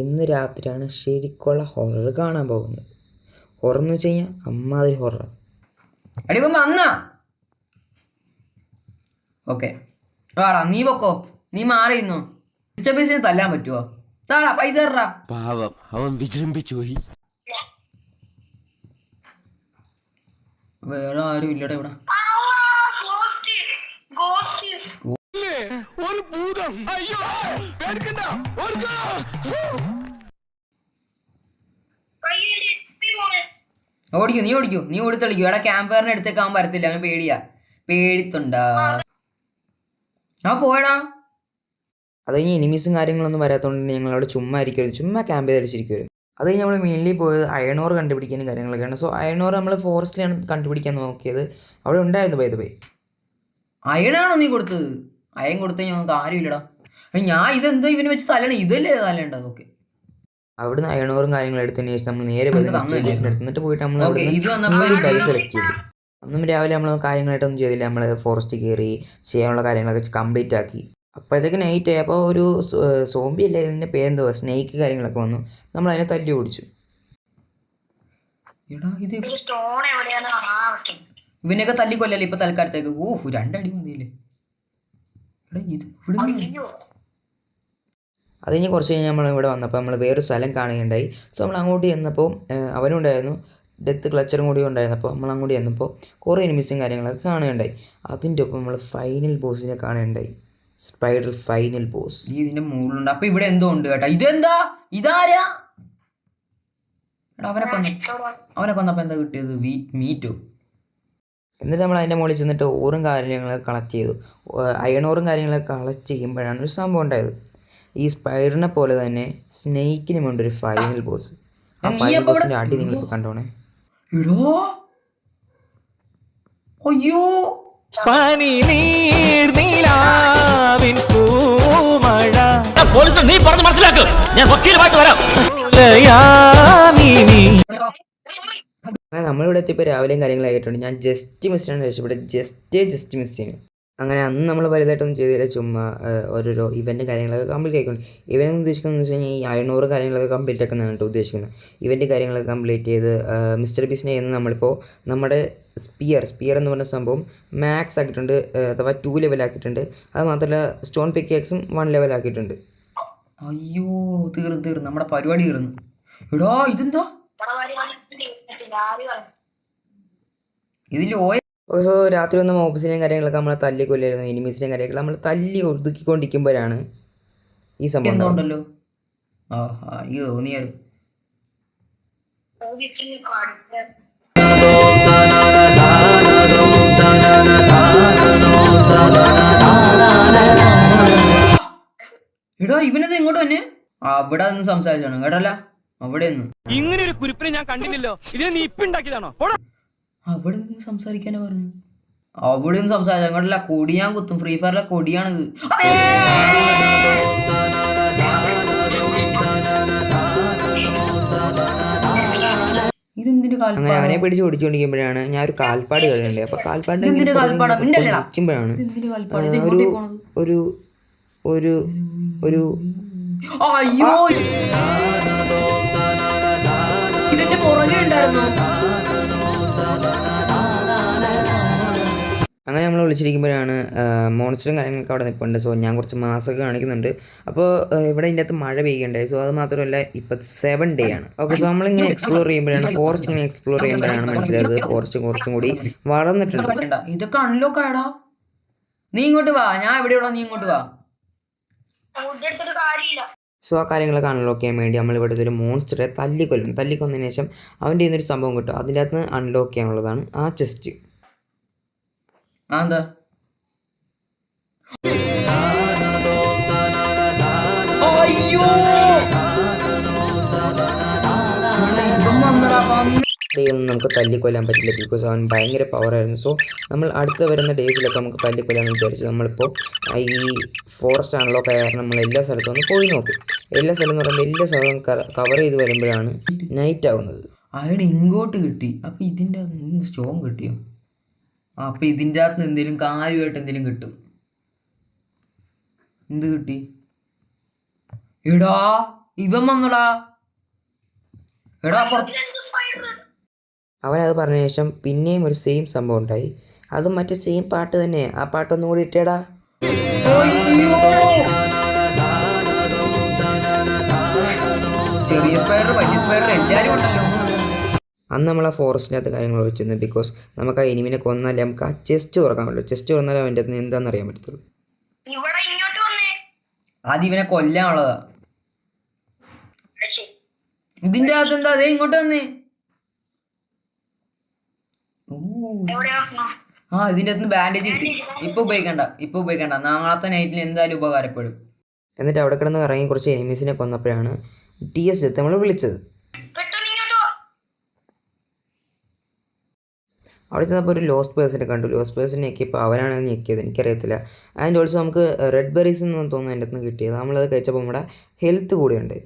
Speaker 1: ഇന്ന് രാത്രിയാണ് ശരിക്കുള്ള ഹൊറർ കാണാൻ പോകുന്നത്. ഹൊറർ എന്ന് വെച്ച് കഴിഞ്ഞാൽ അമ്മാതിരി ഹൊറർ.
Speaker 3: അടി വന്നാ ഓക്കെ വാടാ, നീ പൊക്കോ. നീ മാറിയിരുന്നോ? ഡിസ്റ്റർബൻസിന് തല്ലാൻ പറ്റുമോ? താടാ പൈസ തരാ.
Speaker 2: പാവം അവൻ വിജൃംഭിച്ചു പോയി.
Speaker 3: വേറെ ആരും ഇല്ലടാ ഇവിടെ.
Speaker 2: ഒരു ഭൂതം. അയ്യോ പേടിക്കണ്ട.
Speaker 3: ഓടിക്കോ. നീ ഓടിത്തളിക്കോ. എടാ ക്യാമ്പ് ഫയറിന് എടുത്തേക്കാൻ വരത്തില്ല, അവന് പേടിയാ. പേടിത്തുണ്ടാ? പോയടാ.
Speaker 1: അത് കഴിഞ്ഞ് എനിമീസും കാര്യങ്ങളൊന്നും വരാത്തതുകൊണ്ട് ഞങ്ങളവിടെ ചുമ്മാ ക്യാമ്പ് ചെയ്തടിച്ചിരിക്കുമായിരുന്നു. അത് കഴിഞ്ഞ് നമ്മൾ മെയിൻലി പോയത് അയണോർ കണ്ടുപിടിക്കാനും കാര്യങ്ങളൊക്കെയാണ്. സോ അയണോർ നമ്മൾ ഫോറസ്റ്റിലാണ് കണ്ടുപിടിക്കാൻ നോക്കിയത്. അവിടെ ഉണ്ടായിരുന്നു ബൈ ദ വേ.
Speaker 3: അയണാണോ നീ കൊടുത്തത്? അയൺ കൊടുത്ത ഞങ്ങൾക്ക് ആരുമില്ലടാ. ഞാൻ ഇതെന്താ ഇവന് വെച്ച് തല്ലണം? ഇതല്ലേ തല്ലേണ്ടത്? ഓക്കെ,
Speaker 1: അവിടുന്ന് അയണോറും കാര്യങ്ങളും എടുത്തതിന് ശേഷം നമ്മൾ നേരെ എടുത്തിട്ട് പോയിട്ട് നമ്മൾ സെലക്ട് ചെയ്തു. അന്നും രാവിലെ നമ്മൾ കാര്യങ്ങളായിട്ടൊന്നും ചെയ്തില്ല. നമ്മൾ ഫോറസ്റ്റ് കയറി ചെയ്യാനുള്ള കാര്യങ്ങളൊക്കെ കംപ്ലീറ്റ് ആക്കി. അപ്പോഴത്തേക്ക് നൈറ്റ് ആയി. അപ്പോൾ ഒരു സോംബി അല്ലേ, ഇതിൻ്റെ പേരെന്തോ സ്നേക്ക് കാര്യങ്ങളൊക്കെ വന്നു. നമ്മൾ അതിനെ തല്ലി ഓടിച്ചു.
Speaker 3: ഇവനെയൊക്കെ തല്ലിക്കൊല്ലല്ലേ ഇപ്പൊ തൽക്കാലത്തേക്ക്? 2 അടി മതിയല്ലേ?
Speaker 1: അത് കഴിഞ്ഞ് കുറച്ച് കഴിഞ്ഞ് നമ്മൾ ഇവിടെ വന്നപ്പോൾ നമ്മൾ വേറൊരു സ്ഥലം കാണുകയുണ്ടായി. സോ നമ്മൾ അങ്ങോട്ട് ചെന്നപ്പോൾ അവനും ഉണ്ടായിരുന്നു, ഡെത്ത് ക്ലച്ചറും കൂടി ഉണ്ടായിരുന്നു. അപ്പോൾ നമ്മൾ അങ്ങോട്ട് ചെന്നപ്പോൾ കുറേ എനിമീസും കാര്യങ്ങളൊക്കെ കാണുകയുണ്ടായി. അതിൻ്റെ ഒപ്പം നമ്മൾ ഫൈനൽ ബോസിനെ കാണുകയുണ്ടായി. സ്പൈഡർ ഫൈനൽ ബോസ്
Speaker 3: ഇതിന്റെ മുകളിലുണ്ട്. അപ്പൊ ഇവിടെ എന്തോ ഉണ്ട് കേട്ടോ. ഇതെന്താ? ഇതാരാ? അവനെ കൊന്നപ്പോ എന്താ കിട്ടിയത്? മീറ്റോ?
Speaker 1: എന്നിട്ട് നമ്മൾ അതിൻ്റെ മുകളിൽ ചെന്നിട്ട് ഓറും കാര്യങ്ങളൊക്കെ കളക്ട് ചെയ്തു. അയണോറും കാര്യങ്ങളൊക്കെ കളക്ട് ചെയ്യുമ്പോഴാണ് ഒരു സംഭവം ഉണ്ടായത്. ഈ സ്പൈഡറിനെ പോലെ തന്നെ സ്നേക്കിനും ഉണ്ട് ഒരു ഫൈനൽ ബോസ്. ആ ഫൈനൽ ബോസിന്റെ അടി നിങ്ങളിപ്പോൾ കണ്ടോണേ.
Speaker 3: അയ്യോ,
Speaker 4: പനി നീർനിലാവിൻ പൂമഴ.
Speaker 6: പോലീസ് നീ പറഞ്ഞ് മനസ്സിലാക്ക്, ഞാൻ വക്കീലുമായിട്ട് വരാം.
Speaker 1: അങ്ങനെ നമ്മളിവിടെ എത്തിയപ്പോൾ രാവിലെയും കാര്യങ്ങളായിട്ടുണ്ട്. ഞാൻ ജസ്റ്റ് മിസ്സാണ് രക്ഷപ്പെട്ടത്. ജസ്റ്റ് മിസ് ചെയ്യുന്നു. അങ്ങനെ അന്ന് നമ്മൾ വലുതായിട്ടൊന്നും ചെയ്തില്ല. ചുമ്മാ ഓരോരോ ഇവൻറ്റ് കാര്യങ്ങളൊക്കെ കംപ്ലീറ്റ് ആയിക്കൊണ്ട്. ഇവൻ ഉദ്ദേശിക്കുന്നത് വെച്ച് കഴിഞ്ഞാൽ ഈ അയണൂറ് കാര്യങ്ങളൊക്കെ കംപ്ലീറ്റ് ആക്കുന്നതാണ് കേട്ടോ ഉദ്ദേശിക്കുന്നത്. ഇവൻറ്റ് കാര്യങ്ങളൊക്കെ കംപ്ലീറ്റ് ചെയ്ത് മിസ്റ്റർ ബീസ്റ്റിനെ ചെയ്യുന്ന നമ്മളിപ്പോൾ നമ്മുടെ സ്പിയർ എന്ന് പറഞ്ഞ സംഭവം മാക്സ് ആക്കിയിട്ടുണ്ട്, അഥവാ 2 ലെവലാക്കിയിട്ടുണ്ട്. അത് മാത്രമല്ല സ്റ്റോൺ പിക്കാക്സും 1 ലെവലാക്കിയിട്ടുണ്ട്.
Speaker 3: അയ്യോ തീർന്നു നമ്മുടെ പരിപാടി തീർന്നു. എടാ ഇതെന്താ? ഇതിൽ
Speaker 1: ഓക്കെ, സോ രാത്രി വന്ന മോബ്സിനെയും കാര്യങ്ങളൊക്കെ നമ്മളെ തല്ലിക്കൊല്ലായിരുന്നു, എനിമീസിനെയും കാര്യങ്ങളൊക്കെ നമ്മൾ തല്ലി ഒതുക്കിക്കൊണ്ടിരിക്കുമ്പോഴാണ് ഈ സംഭവം ഉണ്ടാവുന്നത്.
Speaker 3: എന്തുകൊണ്ടല്ലോ അയ്യോ തോന്നിയായിരുന്നു.
Speaker 5: ഓടിച്ചിന് കാണിച്ച
Speaker 3: എടാ ഇവനത് ഇങ്ങോട്ട് തന്നെ അവിടെ നിന്ന് സംസാരിച്ചാണ് കേട്ടല്ല, അവിടെ നിന്ന്
Speaker 2: ഇങ്ങനെ ഒരു കുരിപ്പിനെ ഞാൻ കണ്ടില്ലല്ലോ. ഇത് നീ ഇപ്പൊ ഉണ്ടാക്കിയതാണോ?
Speaker 3: അവിടെ നിന്ന് സംസാരിക്കാനാ പറഞ്ഞു. അവിടെ നിന്ന് സംസാരിച്ച അങ്ങോട്ടല്ല, കൊടി ഞാൻ കുത്തും. ഫ്രീ ഫയറിലെ കൊടിയാണിത്. ഇതെന്തിന്റെ
Speaker 1: അങ്ങനെ അവനെ
Speaker 3: കാൽപ്പാട്?
Speaker 1: പിടിച്ച് ഓടിച്ചുകൊണ്ടിരിക്കുമ്പോഴാണ് ഞാൻ ഒരു കാൽപ്പാട് കളിയുണ്ട്. അപ്പോൾ കാൽപ്പാട്
Speaker 3: ഇതെന്തിന്റെ കാൽപ്പാടാ? മിണ്ടല്ലേടാ.
Speaker 1: നിൽക്കുമ്പോഴാണ്
Speaker 3: ഇതെന്തിന്റെ കാൽപ്പാട്? ഇത്
Speaker 1: ഒരു
Speaker 3: എങ്ങോട്ടേ പോണത്?
Speaker 1: ഒരു ഒരു ഒരു
Speaker 3: അയ്യോ ഇതിന്റെ പുറകെ ഉണ്ടായിരുന്നു.
Speaker 1: അങ്ങനെ നമ്മൾ വിളിച്ചിരിക്കുമ്പോഴാണ് മോൺസ്റ്ററും കാര്യങ്ങളൊക്കെ അവിടെ നിൽപ്പുണ്ട്. സോ ഞാൻ കുറച്ച് മാസമൊക്കെ കാണിക്കുന്നുണ്ട്. അപ്പോൾ ഇവിടെ ഇതിൻ്റെ അകത്ത് മഴ പെയ്യുണ്ടായി. സോ അത് മാത്രമല്ല ഇപ്പം 7 ഡേ ആണ്. ഓക്കെ, സോ നമ്മളിങ്ങനെ എക്സ്പ്ലോർ ചെയ്യുമ്പോഴാണ്, ഫോറസ്റ്റ് ഇങ്ങനെ എക്സ്പ്ലോർ ചെയ്യുമ്പോഴാണ് മനസ്സിലായത് ഫോറസ്റ്റ് കുറച്ചും കൂടി വളർന്നിട്ടുണ്ട്.
Speaker 3: വേണ്ട, ഇതൊക്കെ അൺലോക്ക് ആയടാ. നീ ഇങ്ങോട്ട് വാ, ഞാൻ എവിടെയുള്ള നീ ഇങ്ങോട്ട് വാ.
Speaker 5: എടുത്തിട്ട് കാര്യമില്ല.
Speaker 1: സോ ആ കാര്യങ്ങളൊക്കെ അൺലോക്ക് ചെയ്യാൻ വേണ്ടി നമ്മൾ ഇവിടുത്തെ ഒരു മോൺസ്റ്ററെ തല്ലിക്കൊന്നതിന് ശേഷം അവൻ്റെ ഒരു സംഭവം കിട്ടും. അതിൻ്റെ അകത്ത് നിന്ന് അൺലോക്ക് ചെയ്യാനുള്ളതാണ് ആ ചെസ്റ്റ്.
Speaker 3: എന്താ അയ്യോ
Speaker 1: ഡേയൊന്നും നമുക്ക് തല്ലിക്കൊല്ലാൻ പറ്റില്ല, ബിക്കോസ് അവൻ ഭയങ്കര പവറായിരുന്നു. സോ നമ്മൾ അടുത്ത വരുന്ന ഡേയ്സിലൊക്കെ നമുക്ക് തല്ലിക്കൊല്ലാമെന്ന് വിചാരിച്ചു നമ്മളിപ്പോൾ ഈ ഫോറസ്റ്റ് അൺലോക്ക് ആയ കാരണം നമ്മൾ എല്ലാ സ്ഥലത്തും ഒന്ന് പോയി നോക്കും. എല്ലാ സ്ഥലം എന്ന് പറയുമ്പോൾ എല്ലാ സ്ഥലവും കവർ ചെയ്ത് വരുമ്പോഴാണ് നൈറ്റ് ആവുന്നത്.
Speaker 3: അയാൾ ഇങ്ങോട്ട് കിട്ടി. അപ്പം ഇതിൻ്റെ സ്റ്റോൺ കിട്ടിയോ? അപ്പം ഇതിൻ്റെ അകത്ത് നിന്ന് എന്തെങ്കിലും കാര്യമായിട്ട് എന്തെങ്കിലും കിട്ടും. എന്ത് കിട്ടി? എടാ ഇവൻ വന്നടാ. എടാ
Speaker 1: അവനത് പറഞ്ഞ ശേഷം പിന്നെയും ഒരു സെയിം സംഭവം ഉണ്ടായി. അതും മറ്റേ സെയിം പാട്ട് തന്നെ. ആ പാട്ടൊന്നും കൂടി ഇട്ടേടാ.
Speaker 3: ചെറിയ സ്പൈഡർ വലിയ സ്പൈഡർ എല്ലാരും ഉണ്ടല്ലോ.
Speaker 1: അന്ന് നമ്മൾ ആ ഫോറസ്റ്റിനകത്ത് കാര്യങ്ങൾ വെച്ചിരുന്നു, ബിക്കോസ് നമുക്ക് ആ എനിമിനെ കൊന്നാലേ നമുക്ക് ആ ചെസ്റ്റ് തുറക്കാൻ പറ്റുള്ളൂ. ചെസ്റ്റ് തുറന്നാലേ അവൻ്റെ അകത്ത് എന്താണെന്ന് അറിയാൻ പറ്റത്തുള്ളൂ.
Speaker 5: ഇവിടെ ഇങ്ങോട്ട് വന്നേ.
Speaker 3: അത് ഇവനെ കൊല്ലാനുള്ളതാ. ഇതിന്റെ അകത്ത് എന്താ? അതേ ഇങ്ങോട്ട് വന്നേ.
Speaker 5: എവിടെയാ?
Speaker 3: ഇതിന്റെ അകത്ത് ബാൻഡേജ് കിട്ടി. ഇപ്പൊ ഉപയോഗിക്കണ്ട. നാളത്തെ നൈറ്റിൽ എന്തായാലും ഉപകാരപ്പെടും.
Speaker 1: എന്നിട്ട് അവിടെ കിടന്ന് ഇറങ്ങി കുറച്ച് എനിമീസിനെ കൊന്നപ്പോഴാണ് TS ഡെത്ത് നമ്മൾ വിളിച്ചത്.
Speaker 5: പെട്ടെന്ന് ഇങ്ങോട്ട് വാ.
Speaker 1: അവിടെ ചെന്നപ്പോൾ ഒരു ലോസ്റ്റ് പേഴ്സനെ കണ്ടു. ലോസ്റ്റ് പേഴ്സൺ ഞെക്കിയപ്പോൾ അവനാണ് ഞെക്കിയത്, എനിക്കറിയത്തില്ല. ആൻഡ് ഓൾസോ നമുക്ക് റെഡ് ബെറീസ് എന്ന് തോന്നുന്നു എൻ്റെ അടുത്ത് നിന്ന് കിട്ടിയത്. നമ്മളത് കഴിച്ചപ്പോൾ നമ്മുടെ ഹെൽത്ത് കൂടിയുണ്ട്.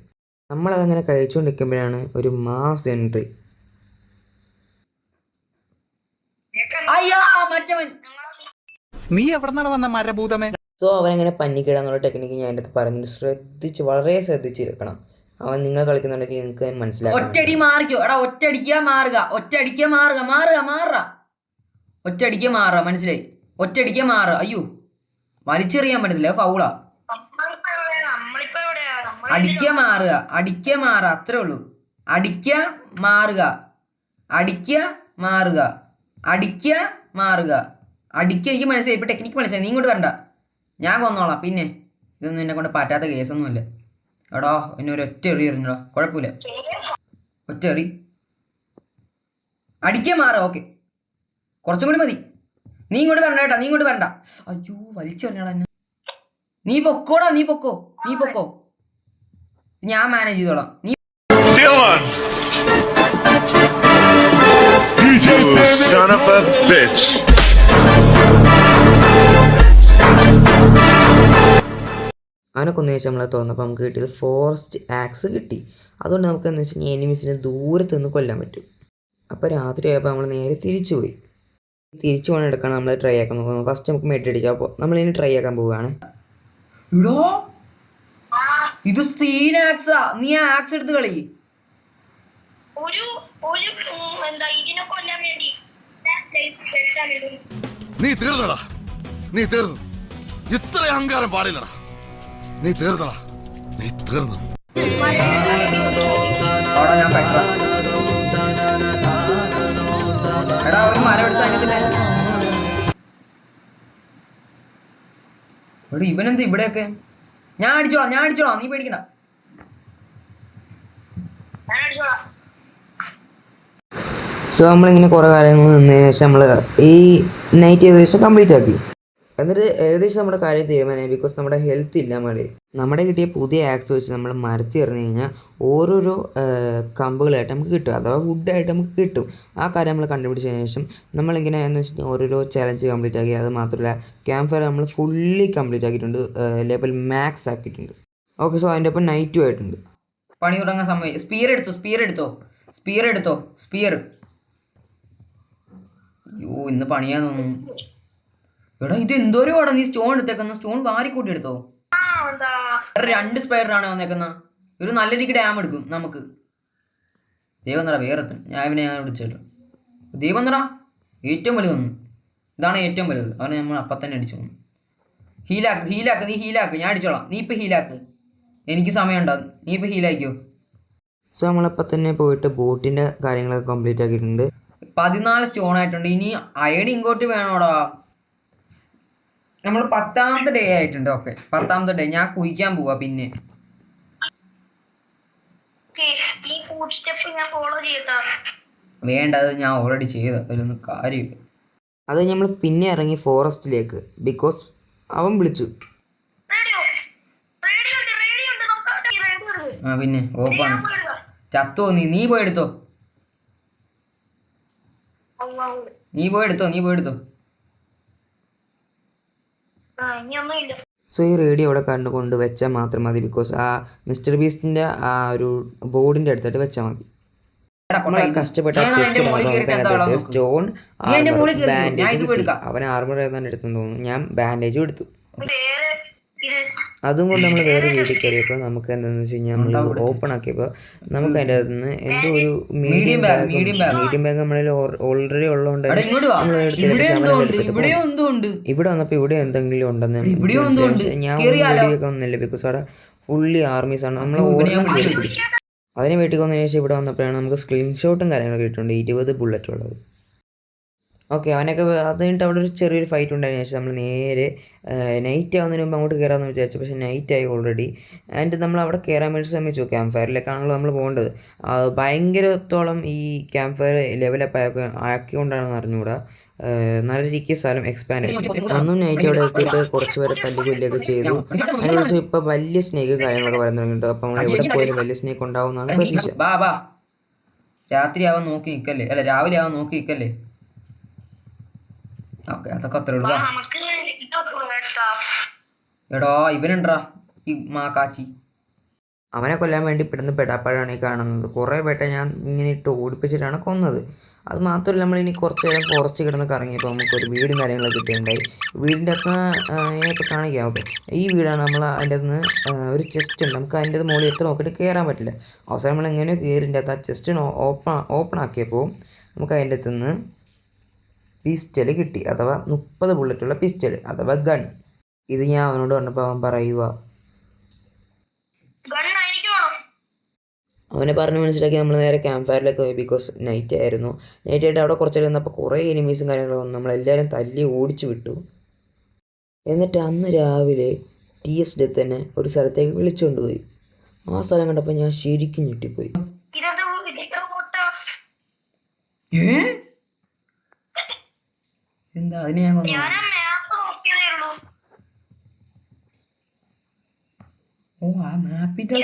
Speaker 1: നമ്മളതങ്ങനെ കഴിച്ചുകൊണ്ടിരിക്കുമ്പോഴാണ് ഒരു മാസ് എൻട്രി.
Speaker 3: അയ്യാ മറ്റവൻ.
Speaker 4: നീ എവിടെന്നാണ് വന്ന മരഭൂതമേ?
Speaker 1: സോ അവനങ്ങനെ പന്നിക്കിടാന്നുള്ള ടെക്നിക്ക് ഞാൻ എൻ്റെ അടുത്ത് പറഞ്ഞു, വളരെ ശ്രദ്ധിച്ച് കേൾക്കണം. അവൻ നിങ്ങൾ കളിക്കുന്നുണ്ടെങ്കിൽ നിങ്ങൾക്ക് മനസ്സിലാക്കാം.
Speaker 3: ഒറ്റടി മാറിക്കോ എടാ. ഒറ്റടിക്കുക മാറുക. മനസ്സിലായി? ഒറ്റടിക്കുക മാറുക. അയ്യോ വലിച്ചെറിയാൻ പറ്റത്തില്ല, ഫൗളാ.
Speaker 5: നമ്മളിപ്പോ എവിടെയാ?
Speaker 3: അടിക്കുക മാറുക അത്രേ ഉള്ളൂ. അടിക്കുക മാറുക. എനിക്ക് മനസ്സിലായി. ഇപ്പൊ ടെക്നിക്ക് മനസ്സിലായി. നീ ഇങ്ങോട്ട് വരണ്ട, ഞാൻ കൊന്നോളാം. പിന്നെ ഇതൊന്നും എന്നെ കൊണ്ട് പറ്റാത്ത കേസൊന്നുമില്ല. എടാ എന്നെ ഒരു ഒറ്റ എറി എറിഞ്ഞടാ, കുഴപ്പമില്ല. ഒറ്റ എറി. അടിക്കുക മാറുക. ഓക്കെ, കുറച്ചും കൂടി മതി. നീ ഇങ്ങോട്ട് വരണ്ട കേട്ടാ, അയ്യോ വലിച്ചെറിഞ്ഞടാ എന്നെ. നീ പൊക്കോ. ഞാൻ മാനേജ് ചെയ്തോളാം. നീ
Speaker 7: You son of a bitch.
Speaker 1: അവനെ കൊന്ന ശേഷം നമ്മളെ തുറന്നപ്പോൾ നമുക്ക് കിട്ടിയത് ഫോറസ്റ്റ് ആക്സ് കിട്ടി. അതുകൊണ്ട് നമുക്ക് എന്ന് വെച്ച് കഴിഞ്ഞാൽ എനിമീസിനെ ദൂരത്ത് നിന്ന് കൊല്ലാൻ പറ്റും. അപ്പോൾ രാത്രി ആയപ്പോൾ നമ്മൾ നേരെ തിരിച്ചു പോകണം എടുക്കണം. നമ്മൾ ട്രൈ ആക്കാൻ നോക്കുന്നത്. ഫസ്റ്റ് നമുക്ക് മെഡ് അടിക്കാം. അപ്പോൾ നമ്മളിനി ട്രൈ ആക്കാൻ പോവുകയാണ്.
Speaker 3: ഇത് സീൻ ആക്സാ. നീ ആക്സ് എടുത്ത് കളി.
Speaker 5: ഒരു എന്താ ഇതിനെ കൊല്ലാൻ വേണ്ടി
Speaker 7: നീ തീർന്നടാ. ഇത്ര അഹങ്കാരം പാടില്ലടാ. നീ തീർന്നു.
Speaker 3: ഞാൻ എടാ ഒരു മരം എടുത്ത് അതിനകത്തില്ലേ. എടാ ഇവനെന്താ ഇവിടെയൊക്കെ? ഞാൻ അടിച്ചോളാം, നീ പേടിക്കണ്ട.
Speaker 5: ഞാൻ അടിച്ചോളാം.
Speaker 1: സോ നമ്മളിങ്ങനെ കുറേ കാര്യങ്ങൾ നിന്നതിന് ശേഷം നമ്മൾ ഈ നൈറ്റ് ഏകദേശം കംപ്ലീറ്റ് ആക്കി. എന്നിട്ട് ഏകദേശം നമ്മുടെ കാര്യം തീരുമാനമായി. ബിക്കോസ് നമ്മുടെ ഹെൽത്ത് ഇല്ല മതി. നമ്മുടെ കിട്ടിയ പുതിയ ആക്സ് വെച്ച് നമ്മൾ മരത്തി എറിഞ്ഞു കഴിഞ്ഞാൽ ഓരോരോ കമ്പുകളായിട്ട് നമുക്ക് കിട്ടും, അഥവാ വുഡായിട്ട് നമുക്ക് കിട്ടും. ആ കാര്യം നമ്മൾ കണ്ടുപിടിച്ചതിന് ശേഷം നമ്മളിങ്ങനെ എന്ന് വെച്ചാൽ ഓരോരോ ചലഞ്ച് കംപ്ലീറ്റ് ആക്കി. അത് മാത്രമല്ല ക്യാമ്പ് ഫയർ നമ്മൾ ഫുള്ളി കംപ്ലീറ്റ് ആക്കിയിട്ടുണ്ട്, ലെവൽ മാക്സ് ആക്കിയിട്ടുണ്ട്. ഓക്കെ, സോ അതിൻ്റെ ഒപ്പം നൈറ്റും ആയിട്ടുണ്ട്.
Speaker 3: പണി തുടങ്ങാൻ സമയം. സ്പിയർ എടുത്തോ. അയ്യോ ഇന്ന് പണിയാൻ തോന്നുന്നു. എടാ ഇത് എന്തോരോ നീ സ്റ്റോൺ എടുത്തേക്കുന്ന, സ്റ്റോൺ വാരിക്കൂട്ടി എടുത്തോ.
Speaker 5: എന്താ
Speaker 3: 2 സ്പൈഡറാണ് വന്നേക്കുന്ന. ഒരു നല്ല രീതിക്ക് ഡാം എടുക്കും നമുക്ക്. ദൈവന്നടാ വേറെത്തും. ഞാൻ വിളിച്ചല്ലോ. ദൈവന്നടാ ഏറ്റവും വലുതൊന്നും ഇതാണ്, ഏറ്റവും വലുത്. അവനെ നമ്മൾ അപ്പം തന്നെ അടിച്ചു പോകുന്നു. ഹീലാക്ക്. നീ ഹീലാക്ക്, ഞാൻ അടിച്ചോളാം. നീ ഇപ്പം ഹീലാക്ക്, എനിക്ക് സമയം ഉണ്ടാകും. നീ ഇപ്പം ഹീലാക്കിയോ.
Speaker 1: സോ നമ്മളപ്പം തന്നെ പോയിട്ട് ബോട്ടിൻ്റെ കാര്യങ്ങളൊക്കെ കംപ്ലീറ്റ് ആക്കിയിട്ടുണ്ട്.
Speaker 3: 14 സ്റ്റോൺ ആയിട്ടുണ്ട്. ഇനി അയൺ ഇങ്ങോട്ട് വേണോടാ. നമ്മൾ 10ാമത്തെ ഡേ ആയിട്ടുണ്ട്. ഓക്കെ 10ാമത്തെ ഡേ. ഞാൻ കുഴിക്കാൻ പോവാ. പിന്നെ
Speaker 5: ഈ ഫുഡ് സ്റ്റെപ്പ് ഞാൻ ഫോളോ ചെയ്യട്ടാ.
Speaker 3: വേണ്ട, അത് ഞാൻ ഓൾറെഡി ചെയ്ത, അതിലൊന്നും കാര്യമില്ല.
Speaker 1: അത് നമ്മൾ പിന്നെ ഇറങ്ങി ഫോറസ്റ്റിലേക്ക്. ബിക്കോസ് അവൻ വിളിച്ചു.
Speaker 5: റേഡിയോ ഉണ്ട് നമുക്ക് റേഡിയോ.
Speaker 3: ആ പിന്നെ ഓപ്പാണ്. ചത്തോ നീ പോയെടുത്തോ. നീ പോയെടുത്തോ.
Speaker 5: ഇനിയൊന്നുമില്ല.
Speaker 1: സോ ഈ റേഡിയോ അവിടെ കണ്ടുകൊണ്ട് വെച്ചാൽ മാത്രം മതി. ബിക്കോസ് ആ മിസ്റ്റർ ബീസ്റ്റിൻ്റെ ആ ഒരു ബോർഡിൻ്റെ അടുത്തായിട്ട് വെച്ചാൽ മതി. കഷ്ടപ്പെട്ട സ്റ്റോൺ അവൻ ആർമർ ഏതാണ്ട് എടുത്തെന്ന് തോന്നുന്നു. ഞാൻ ബാൻഡേജും എടുത്തു. അതും കൊണ്ട് നമ്മൾ വേറെ വീട്ടിൽ കയറിയപ്പോൾ നമുക്ക് എന്താണെന്ന് വെച്ച് കഴിഞ്ഞാൽ നമ്മൾ ഓപ്പൺ ആക്കിയപ്പോൾ നമുക്ക് അതിൻ്റെ അകത്ത് നിന്ന് എന്തോ ഒരു മീഡിയം ബാഗ് നമ്മളിൽ ഓൾറെഡി ഉള്ളതുകൊണ്ട് ഇവിടെ വന്നപ്പോൾ ഇവിടെ എന്തെങ്കിലും ഉണ്ടെന്ന് ഞാൻ വീട്ടിലേക്ക് ഒന്നുമില്ല. ബിക്കോസ് അവിടെ ഫുള്ളി ആർമീസ് ആണ്. നമ്മൾ കയറി പിടിച്ചു. അതിന് വീട്ടിൽ വന്നതിന് ശേഷം ഇവിടെ വന്നപ്പോഴാണ് നമുക്ക് സ്ക്രീൻഷോട്ടും കാര്യങ്ങളൊക്കെ കിട്ടുന്നുണ്ട്. 20 ബുള്ളറ്റ് ഉള്ളത്. ഓക്കെ, അവനൊക്കെ അത് കഴിഞ്ഞിട്ട് അവിടെ ഒരു ചെറിയൊരു ഫൈറ്റ് ഉണ്ടായതിനു ശേഷം നമ്മൾ നേരെ നൈറ്റ് ആവുന്നതിന് മുമ്പ് അങ്ങോട്ട് കയറാമെന്ന് വിചാരിച്ചു. പക്ഷേ നൈറ്റ് ആയി ഓൾറെഡി. ആൻഡ് നമ്മൾ അവിടെ കയറാൻ വേണ്ടി ശ്രമിച്ചു. ക്യാമ്പ് ഫയറിലേക്കാണല്ലോ നമ്മൾ പോകേണ്ടത്. ഭയങ്കരത്തോളം ഈ ക്യാമ്പ് ഫയർ ലെവലപ്പ് ആക്കിക്കൊണ്ടാണെന്ന് അറിഞ്ഞുകൂടാ. നല്ല രീതിക്ക് സ്ഥലം എക്സ്പാൻഡ് ആയി. അന്നും നൈറ്റ് അവിടെ എത്തിയിട്ട് കുറച്ച് പേരെ തല്ലുകൊല്ലൊക്കെ ചെയ്തു. അതിനുശേഷം ഇപ്പോൾ വലിയ സ്നേക്ക് കാര്യങ്ങളൊക്കെ പറയാൻ തുടങ്ങിയിട്ടുണ്ട്. അപ്പോൾ നമ്മൾ എവിടെ പോയാലും വലിയ സ്നേക്ക് ഉണ്ടാവുമെന്നാണ് പ്രതീക്ഷ.
Speaker 3: രാത്രി ആവാൻ നോക്കി നിൽക്കല്ലേ, അല്ല രാവിലെ ആവാൻ നോക്കി നിൽക്കല്ലേ. ഓക്കെ അതൊക്കെ അത്ര ഉള്ളൂ. എടാ ഇവനുണ്ടാ ഈ കാച്ചി.
Speaker 1: അവനെ കൊല്ലാൻ വേണ്ടി ഇവിടുന്ന് പെടാപ്പാടാണ് ഈ കാണുന്നത്. കുറേ പേട്ടെ ഞാൻ ഇങ്ങനെ ഇട്ട് ഓടിപ്പിച്ചിട്ടാണ് കൊന്നത്. അത് മാത്രമല്ല നമ്മളിനി കുറച്ച് നേരം ഫോറസ്റ്റ് കിടന്ന് കറങ്ങിയപ്പോൾ നമുക്കൊരു വീടും കാര്യങ്ങളൊക്കെ കിട്ടിയിട്ടുണ്ടായി. വീടിൻ്റെ അകത്ത് ഞാനിപ്പോൾ കാണിക്കാം. ഓക്കെ, ഈ വീടാണ്. നമ്മൾ അതിൻ്റെ അകത്ത് നിന്ന് ഒരു ചെസ്റ്റ് ഉണ്ട്. നമുക്ക് അതിൻ്റെ അത് മുകളിൽ എത്ര നോക്കിയിട്ട് കയറാൻ പറ്റില്ല. അവസാനം നമ്മൾ എങ്ങനെയോ കയറിൻ്റെ അകത്ത് ആ ചെസ്റ്റ് ഓപ്പൺ ആക്കിയപ്പോൾ നമുക്ക് അതിൻ്റെ അകത്ത് നിന്ന് പിസ്റ്റൽ കിട്ടി, അഥവാ 30 ബുള്ളറ്റുള്ള പിസ്റ്റൽ അഥവാ ഗൺ. ഇത് ഞാൻ അവനോട് പറഞ്ഞപ്പോൾ അവൻ പറയുക, അവനെ പറഞ്ഞ് മനസ്സിലാക്കി നമ്മൾ നേരെ ക്യാമ്പ് ഫയറിലേക്ക് പോയി. ബിക്കോസ് നൈറ്റ് ആയിരുന്നു. നൈറ്റ് ആയിട്ട് അവിടെ കുറച്ച് നിന്നപ്പോൾ കുറേ എനിമീസും കാര്യങ്ങളൊക്കെ വന്നു. നമ്മളെല്ലാവരും തല്ലി ഓടിച്ചു വിട്ടു. എന്നിട്ട് അന്ന് രാവിലെ TS ഡെത്ത് തന്നെ ഒരു സ്ഥലത്തേക്ക് വിളിച്ചുകൊണ്ട് പോയി. ആ സ്ഥലം കണ്ടപ്പോൾ ഞാൻ ശരിക്കും ഞെട്ടിപ്പോയി.
Speaker 3: എന്താ അതിന് ഞാൻ ആ മാപ്പിന്റെ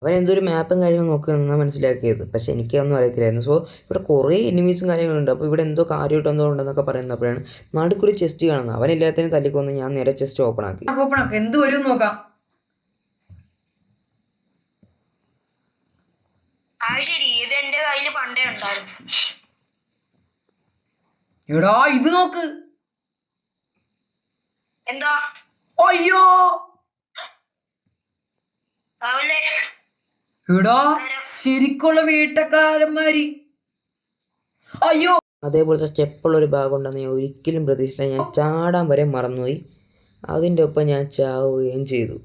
Speaker 1: അവനെന്തൊരു മാപ്പും കാര്യങ്ങളും നോക്കുകയാണെന്നാണ് മനസ്സിലാക്കിയത്. പക്ഷേ എനിക്കൊന്നും അറിയത്തില്ലായിരുന്നു. സോ ഇവിടെ കുറേ എനിമീസും കാര്യങ്ങളുണ്ട്. അപ്പോൾ ഇവിടെ എന്തോ കാര്യമായിട്ട് എന്തോ ഉണ്ടെന്നൊക്കെ പറയുന്നപ്പോഴാണ് നടുക്കൊരു ചെസ്റ്റ് കാണുന്നത്. അവനെല്ലാത്തിനും തല്ലിക്കൊന്ന് ഞാൻ നേരെ ചെസ്റ്റ് ഓപ്പൺ ആക്കി.
Speaker 3: എന്ത് വരും നോക്കാം. എടാ ഇത് നോക്ക്.
Speaker 5: എന്താ?
Speaker 3: അയ്യോ എടാ ശരിക്കുള്ള വേട്ടക്കാരന്മാര്. അയ്യോ
Speaker 1: അതേപോലത്തെ സ്റ്റെപ്പുള്ളൊരു ഭാഗം ഉണ്ടെന്ന് ഞാൻ ഒരിക്കലും പ്രതീക്ഷിച്ചില്ല. ഞാൻ ചാടാൻ വരെ മറന്നുപോയി. അതിൻ്റെ ഒപ്പം ഞാൻ ചാവുകയും ചെയ്തു.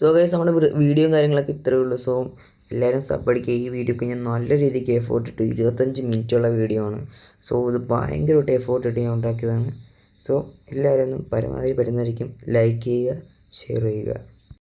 Speaker 1: സോ ഗൈസ് നമ്മുടെ വീഡിയോയും കാര്യങ്ങളൊക്കെ ഇത്രയേ ഉള്ളൂ. സോ എല്ലാവരും സബ് അടിക്കുക. ഈ വീഡിയോക്ക് ഞാൻ നല്ല രീതിക്ക് എഫോർട്ട് ഇട്ടു. 25 മിനിറ്റുള്ള വീഡിയോ ആണ്. സോ ഇത് ഭയങ്കരമായിട്ട് എഫോർട്ട് ഇട്ട് ഞാൻ ഉണ്ടാക്കിയതാണ്. സോ എല്ലാവരും ഒന്നും പരമാവധി പറ്റുന്നതായിരിക്കും ലൈക്ക് ചെയ്യുക, ഷെയർ ചെയ്യുക.